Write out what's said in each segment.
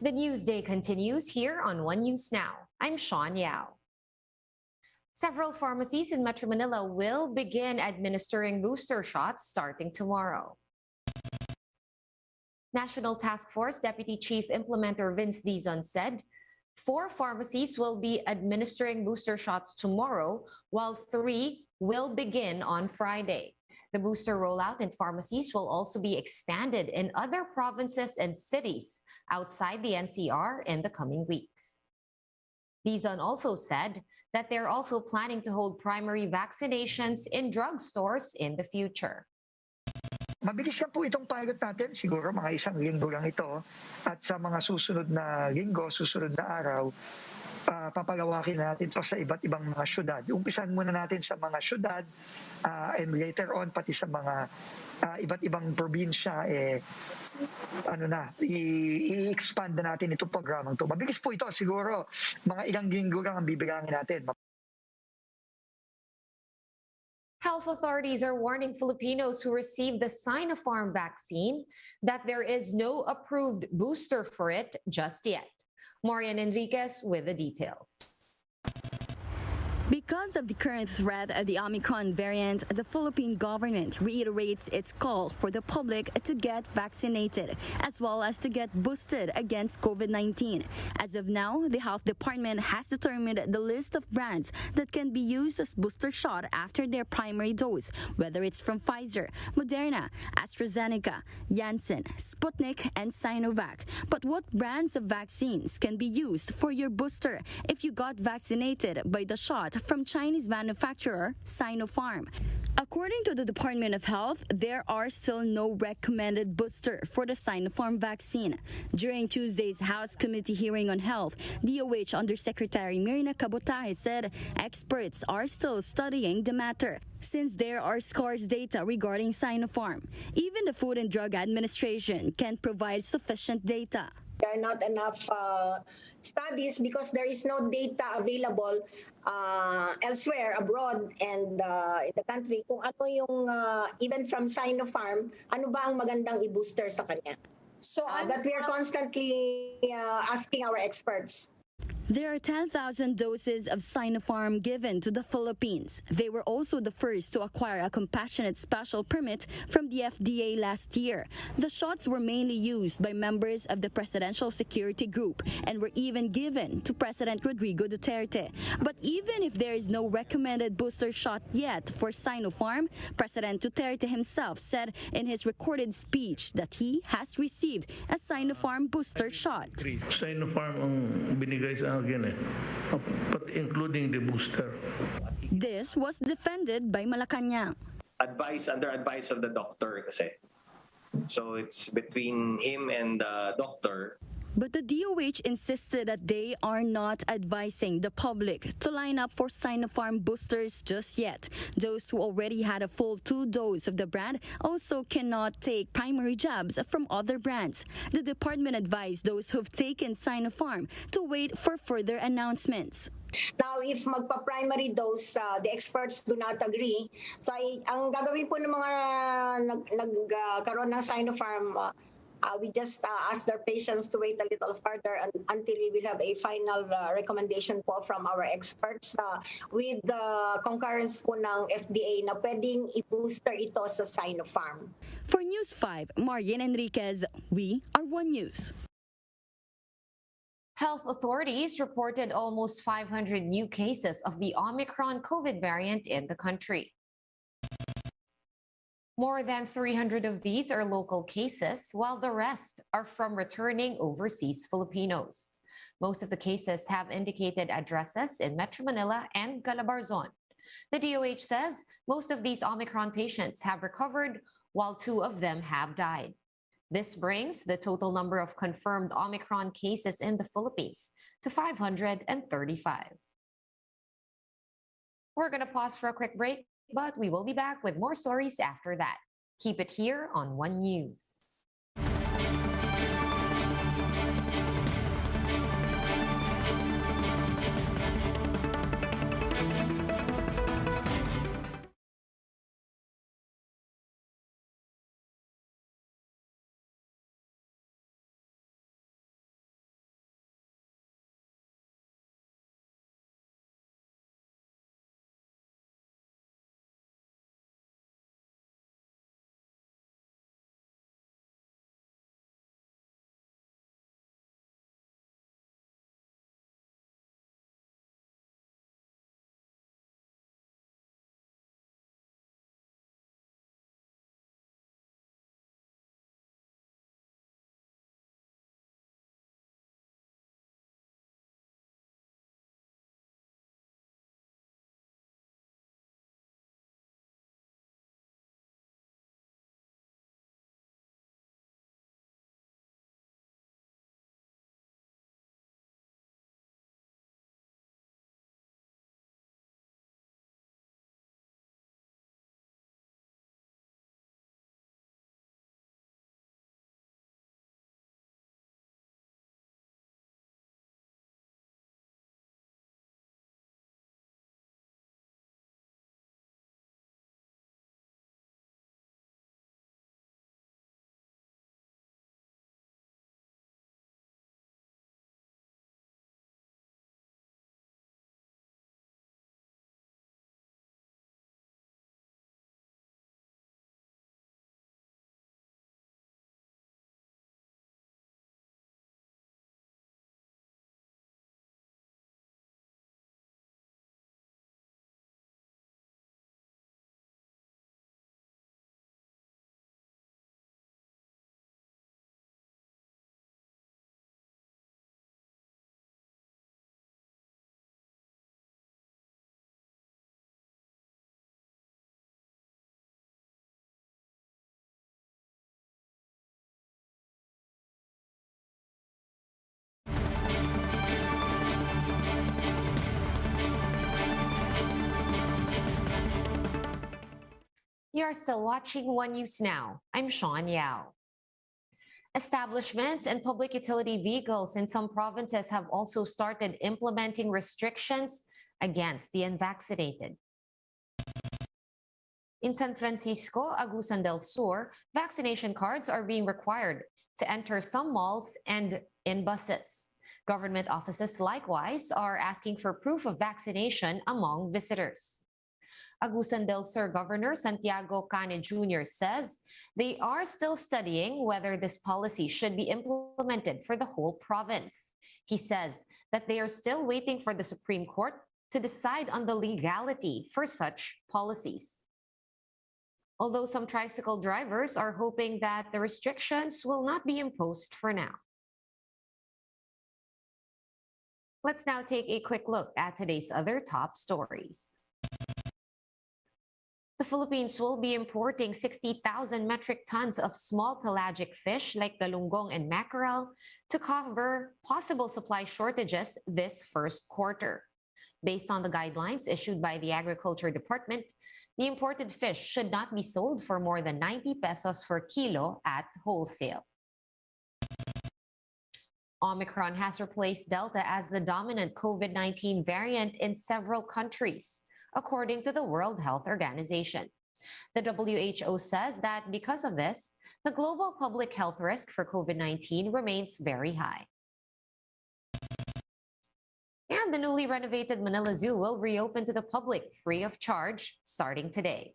The Newsday continues here on One News Now. I'm Sean Yao. Several pharmacies in Metro Manila will begin administering booster shots starting tomorrow. National Task Force Deputy Chief Implementer Vince Dizon said 4 pharmacies will be administering booster shots tomorrow, while 3 will begin on Friday. The booster rollout in pharmacies will also be expanded in other provinces and cities outside the NCR in the coming weeks. Dizon also said that they're also planning to hold primary vaccinations in drugstores in the future. Mabilis lang po itong pilot natin, siguro mga 1 linggo lang ito. At sa mga susunod na linggo, susunod na araw, papalawakin natin ito sa iba't ibang mga syudad. Umpisan muna natin sa mga syudad and later on pati sa mga iba't ibang probinsya, i-expand na natin itong programang ito. Mabilis po ito, siguro mga ilang linggo lang ang bibilangin natin. Health authorities are warning Filipinos who receive the Sinopharm vaccine that there is no approved booster for it just yet. Marian Enriquez with the details. Because of the current threat of the Omicron variant, the Philippine government reiterates its call for the public to get vaccinated, as well as to get boosted against COVID-19. As of now, the Health Department has determined the list of brands that can be used as booster shot after their primary dose, whether it's from Pfizer, Moderna, AstraZeneca, Janssen, Sputnik, and Sinovac. But what brands of vaccines can be used for your booster if you got vaccinated by the shot from Chinese manufacturer Sinopharm? According to the Department of Health, there are still no recommended booster for the Sinopharm vaccine. During Tuesday's House Committee hearing on health, DOH Undersecretary Mirna Cabotaje said experts are still studying the matter since there are scarce data regarding Sinopharm. Even the Food and Drug Administration can't provide sufficient data. There are not enough studies because there is no data available elsewhere abroad and in the country kung ano yung even from Sinopharm, ano ba ang magandang i-booster sa kanya. So that we are constantly asking our experts. There are 10,000 doses of Sinopharm given to the Philippines. They were also the first to acquire a compassionate special permit from the FDA last year. The shots were mainly used by members of the Presidential Security Group and were even given to President Rodrigo Duterte. But even if there is no recommended booster shot yet for Sinopharm, President Duterte himself said in his recorded speech that he has received a Sinopharm booster shot. Sinopharm ang binigay sa akin but including the booster. This was defended by Malacanang. Under advice of the doctor kasi. So it's between him and the doctor. But the DOH insisted that they are not advising the public to line up for Sinopharm boosters just yet. Those who already had a full 2 doses of the brand also cannot take primary jabs from other brands. The department advised those who've taken Sinopharm to wait for further announcements. Now, if magpa-primary dose, the experts do not agree. So, ang gagawin po ng mga nagkaroon ng Sinopharm, we just ask their patients to wait a little further until we will have a final recommendation po from our experts with the concurrence po ng FDA na pwedeng i-booster ito sa Sinopharm. For News 5, Marian Enriquez, we are One News. Health authorities reported almost 500 new cases of the Omicron COVID variant in the country. More than 300 of these are local cases, while the rest are from returning overseas Filipinos. Most of the cases have indicated addresses in Metro Manila and Calabarzon. The DOH says most of these Omicron patients have recovered, while 2 of them have died. This brings the total number of confirmed Omicron cases in the Philippines to 535. We're going to pause for a quick break, but we will be back with more stories after that. Keep it here on One News. You're still watching One News Now. I'm Sean Yao. Establishments and public utility vehicles in some provinces have also started implementing restrictions against the unvaccinated. In San Francisco, Agusan del Sur, vaccination cards are being required to enter some malls and in buses. Government offices likewise are asking for proof of vaccination among visitors. Agusan del Sur Governor Santiago Cane Jr. says they are still studying whether this policy should be implemented for the whole province. He says that they are still waiting for the Supreme Court to decide on the legality for such policies. Although some tricycle drivers are hoping that the restrictions will not be imposed for now. Let's now take a quick look at today's other top stories. The Philippines will be importing 60,000 metric tons of small pelagic fish like galunggong and mackerel to cover possible supply shortages this first quarter. Based on the guidelines issued by the Agriculture Department, the imported fish should not be sold for more than 90 pesos per kilo at wholesale. Omicron has replaced Delta as the dominant COVID-19 variant in several countries, according to the World Health Organization. The WHO says that because of this, the global public health risk for COVID-19 remains very high. And the newly renovated Manila Zoo will reopen to the public free of charge starting today.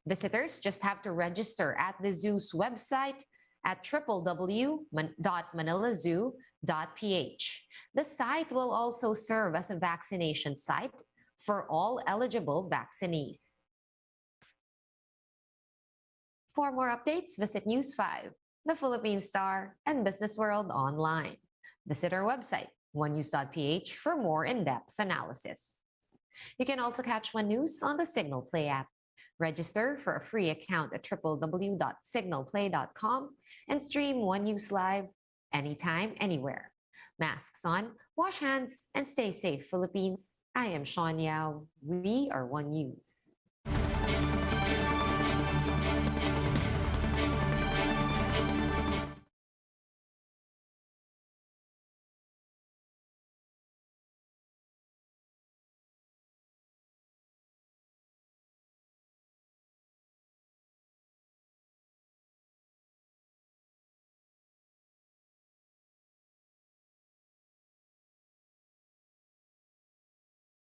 Visitors just have to register at the zoo's website at www.manilazoo.ph. The site will also serve as a vaccination site for all eligible vaccinees. For more updates, visit News 5, The Philippine Star, and Business World online. Visit our website, onenews.ph, for more in-depth analysis. You can also catch One News on the Signal Play app. Register for a free account at www.signalplay.com and stream One News live anytime, anywhere. Masks on, wash hands, and stay safe, Philippines. I am Sean Yao. We are One News.